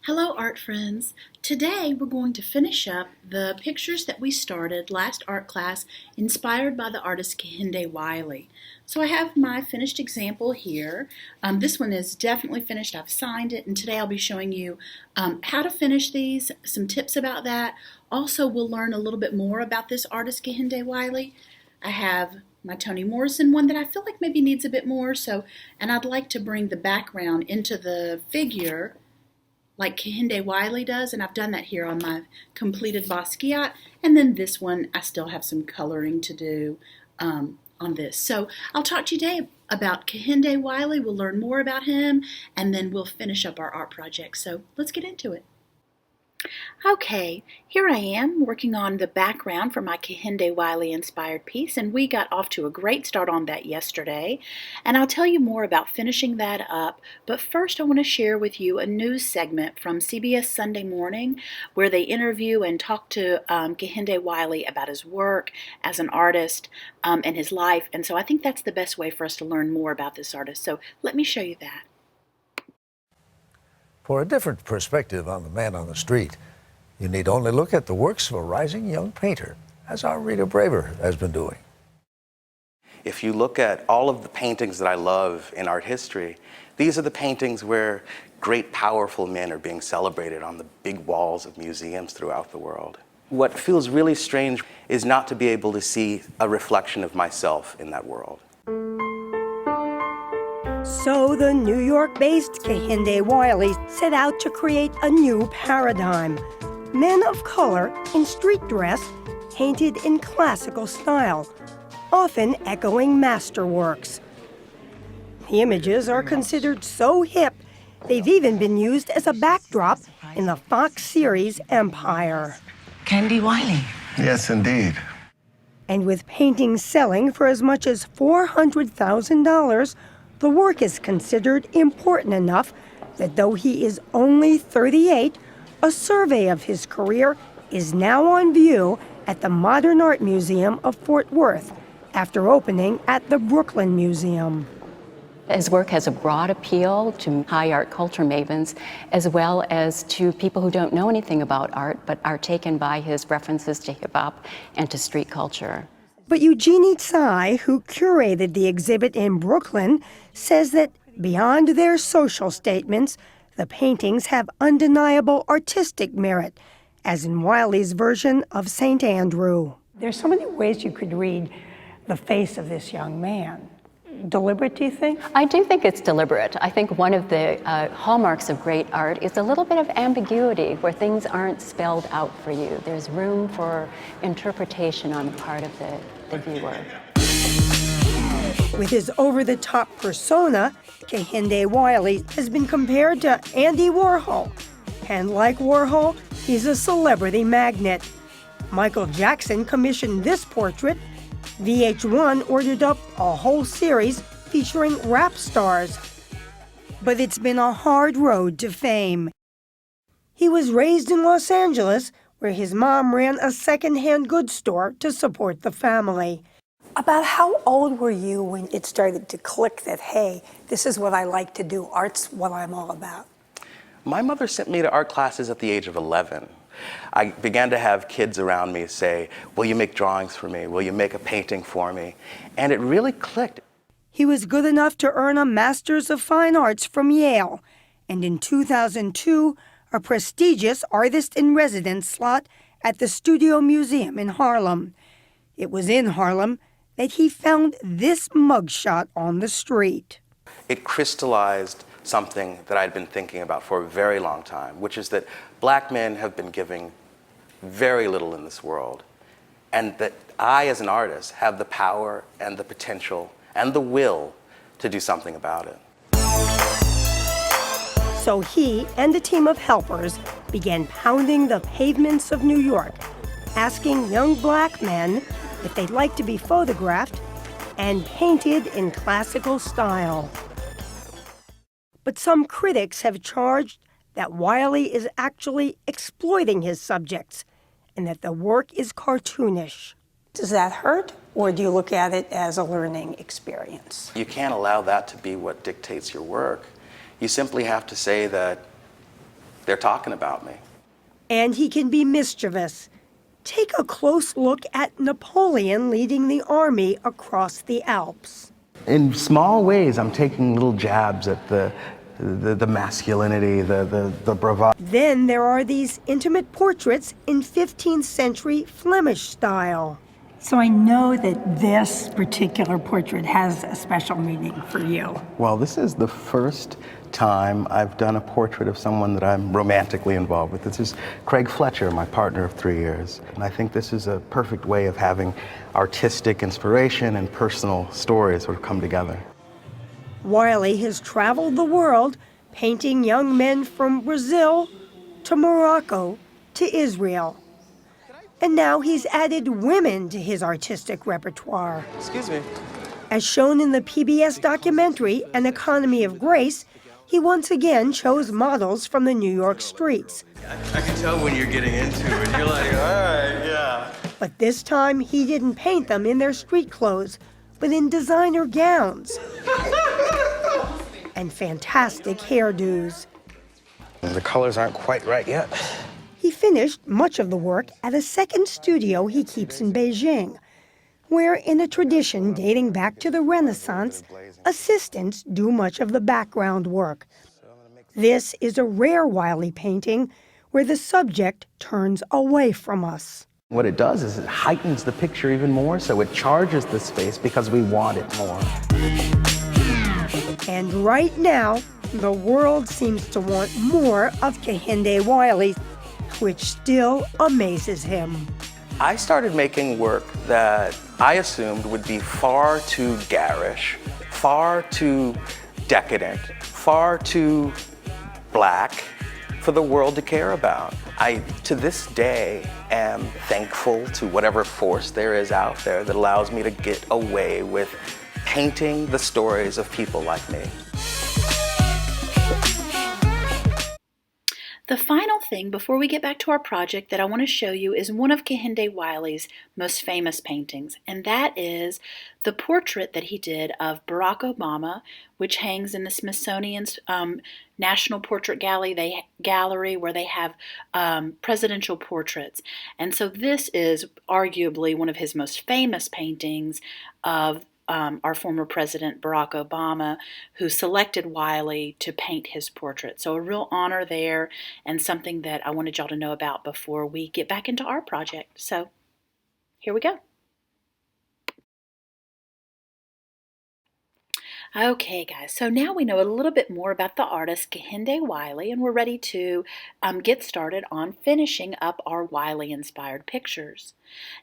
Hello art friends! Today we're going to finish up the pictures that we started last art class inspired by the artist Kehinde Wiley. So I have my finished example here. This one is definitely finished. I've signed it, and today I'll be showing you how to finish these, some tips about that. Also, we'll learn a little bit more about this artist Kehinde Wiley. I have my Toni Morrison one that I feel like maybe needs a bit more, and I'd like to bring the background into the figure like Kehinde Wiley does, and I've done that here on my completed Basquiat. And then this one, I still have some coloring to do on this. So I'll talk to you today about Kehinde Wiley. We'll learn more about him, and then we'll finish up our art project. So let's get into it. Okay, here I am working on the background for my Kehinde Wiley inspired piece, and we got off to a great start on that yesterday, and I'll tell you more about finishing that up. But first I want to share with you a news segment from CBS Sunday Morning where they interview and talk to Kehinde Wiley about his work as an artist and his life, and so I think that's the best way for us to learn more about this artist. So let me show you that. For a different perspective on the man on the street, you need only look at the works of a rising young painter, as our Rita Braver has been doing. If you look at all of the paintings that I love in art history, these are the paintings where great, powerful men are being celebrated on the big walls of museums throughout the world. What feels really strange is not to be able to see a reflection of myself in that world. So the New York-based Kehinde Wiley set out to create a new paradigm. Men of color in street dress, painted in classical style, often echoing masterworks. The images are considered so hip, they've even been used as a backdrop in the Fox series Empire. Kehinde Wiley. Yes, indeed. And with paintings selling for as much as $400,000, the work is considered important enough that though he is only 38, a survey of his career is now on view at the Modern Art Museum of Fort Worth after opening at the Brooklyn Museum. His work has a broad appeal to high art culture mavens, as well as to people who don't know anything about art but are taken by his references to hip hop and to street culture. But Eugenie Tsai, who curated the exhibit in Brooklyn, says that beyond their social statements, the paintings have undeniable artistic merit, as in Wiley's version of St. Andrew. There's so many ways you could read the face of this young man. Deliberate, do you think? I do think it's deliberate. I think one of the hallmarks of great art is a little bit of ambiguity where things aren't spelled out for you. There's room for interpretation on the part of the viewer. With his over-the-top persona, Kehinde Wiley has been compared to Andy Warhol. And like Warhol, he's a celebrity magnet. Michael Jackson commissioned this portrait. VH1 ordered up a whole series featuring rap stars. But it's been a hard road to fame. He was raised in Los Angeles, where his mom ran a second-hand goods store to support the family. About how old were you when it started to click that, hey, this is what I like to do, art's what I'm all about? My mother sent me to art classes at the age of 11. I began to have kids around me say, will you make drawings for me? Will you make a painting for me? And it really clicked. He was good enough to earn a Master's of Fine Arts from Yale, and in 2002, a prestigious artist-in-residence slot at the Studio Museum in Harlem. It was in Harlem that he found this mugshot on the street. It crystallized something that I'd been thinking about for a very long time, which is that black men have been giving very little in this world, and that I, as an artist, have the power and the potential and the will to do something about it. So he and a team of helpers began pounding the pavements of New York, asking young black men if they'd like to be photographed and painted in classical style. But some critics have charged that Wiley is actually exploiting his subjects and that the work is cartoonish. Does that hurt, or do you look at it as a learning experience? You can't allow that to be what dictates your work. You simply have to say that they're talking about me. And he can be mischievous. Take a close look at Napoleon leading the army across the Alps. In small ways, I'm taking little jabs at the masculinity, the bravado. Then there are these intimate portraits in 15th century Flemish style. So I know that this particular portrait has a special meaning for you. Well, this is the first time I've done a portrait of someone that I'm romantically involved with. This is Craig Fletcher, my partner of 3 years. And I think this is a perfect way of having artistic inspiration and personal stories sort of come together. Wiley has traveled the world painting young men from Brazil to Morocco to Israel. And now he's added women to his artistic repertoire. Excuse me. As shown in the PBS documentary, An Economy of Grace, he once again chose models from the New York streets. I can tell when you're getting into it. You're like, all right, yeah. But this time, he didn't paint them in their street clothes, but in designer gowns and fantastic hairdos. The colors aren't quite right yet. He finished much of the work at a second studio he keeps in Beijing, where, in a tradition dating back to the Renaissance, assistants do much of the background work. This is a rare Wiley painting where the subject turns away from us. What it does is it heightens the picture even more, so it charges the space because we want it more. And right now, the world seems to want more of Kehinde Wiley, which still amazes him. I started making work that I assumed would be far too garish, far too decadent, far too black for the world to care about. I, to this day, am thankful to whatever force there is out there that allows me to get away with painting the stories of people like me. The final thing before we get back to our project that I want to show you is one of Kehinde Wiley's most famous paintings, and that is the portrait that he did of Barack Obama, which hangs in the Smithsonian's National Portrait Gallery where they have presidential portraits. And so this is arguably one of his most famous paintings of our former president, Barack Obama, who selected Wiley to paint his portrait. So a real honor there, and something that I wanted y'all to know about before we get back into our project. So here we go. Okay, guys, so now we know a little bit more about the artist Kehinde Wiley, and we're ready to get started on finishing up our Wiley-inspired pictures.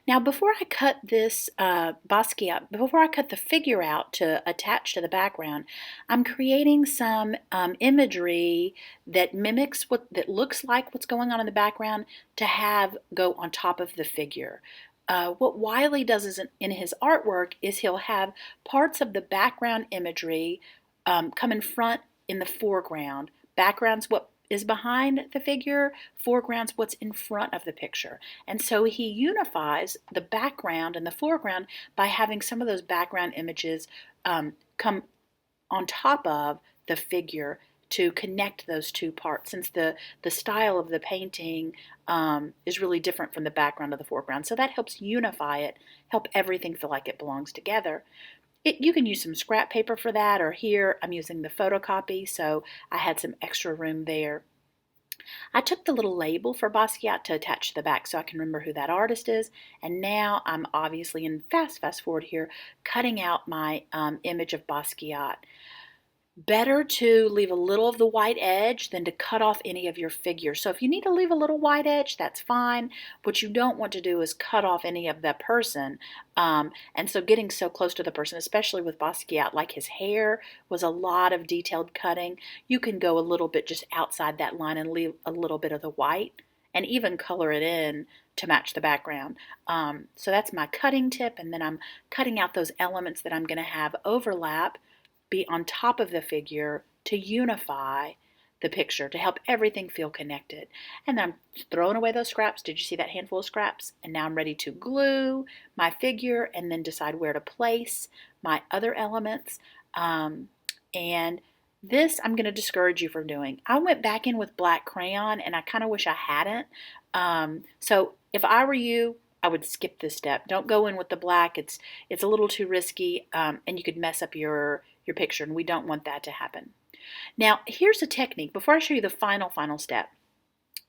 Now, before I cut this Basquiat, before I cut the figure out to attach to the background, I'm creating some imagery that mimics that looks like what's going on in the background to have go on top of the figure. What Wiley does in his artwork is he'll have parts of the background imagery come in front in the foreground. Background's what is behind the figure, foreground's what's in front of the picture. And so he unifies the background and the foreground by having some of those background images come on top of the figure to connect those two parts, since the style of the painting is really different from the background of the foreground. So that helps unify it, help everything feel like it belongs together. You can use some scrap paper for that, or here I'm using the photocopy, so I had some extra room there. I took the little label for Basquiat to attach to the back so I can remember who that artist is, and now I'm obviously, in fast forward here, cutting out my image of Basquiat. Better to leave a little of the white edge than to cut off any of your figure. So if you need to leave a little white edge, that's fine. What you don't want to do is cut off any of that person. And so getting so close to the person, especially with Basquiat, like his hair was a lot of detailed cutting, you can go a little bit just outside that line and leave a little bit of the white and even color it in to match the background. So that's my cutting tip, and then I'm cutting out those elements that I'm going to have overlap, be on top of the figure to unify the picture, to help everything feel connected. And then I'm throwing away those scraps. Did you see that handful of scraps? And now I'm ready to glue my figure and then decide where to place my other elements. And This I'm going to discourage you from doing. I went back in with black crayon and I kind of wish I hadn't. So if I were you, I would skip this step. Don't go in with the black. It's a little too risky, and you could mess up your picture, and we don't want that to happen. Now, here's a technique. Before I show you the final step,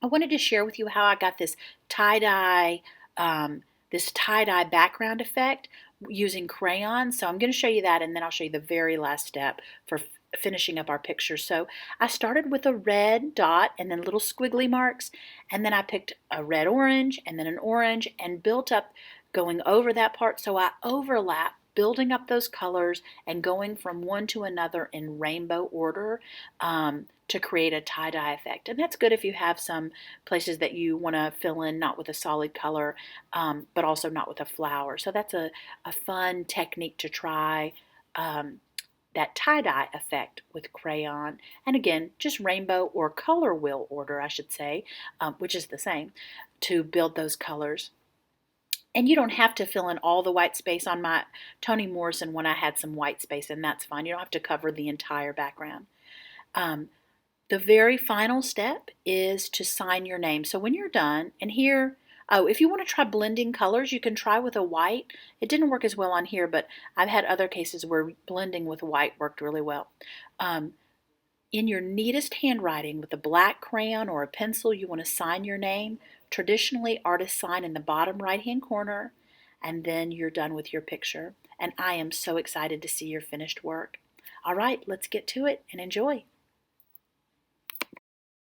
I wanted to share with you how I got this tie-dye background effect using crayon. So I'm going to show you that, and then I'll show you the very last step for finishing up our picture. So I started with a red dot and then little squiggly marks, and then I picked a red orange and then an orange and built up going over that part. So I overlap, building up those colors and going from one to another in rainbow order to create a tie-dye effect. And that's good if you have some places that you want to fill in not with a solid color, but also not with a flower. So that's a fun technique to try. That tie-dye effect with crayon, and again, just rainbow or color wheel order, I should say, which is the same, to build those colors. And you don't have to fill in all the white space. On my Toni Morrison one, I had some white space, and that's fine. You don't have to cover the entire background. The very final step is to sign your name. So when you're done, and here, if you want to try blending colors, you can try with a white. It didn't work as well on here, but I've had other cases where blending with white worked really well. In your neatest handwriting with a black crayon or a pencil, you want to sign your name. Traditionally, artists sign in the bottom right-hand corner, and then you're done with your picture. And I am so excited to see your finished work. All right, let's get to it and enjoy.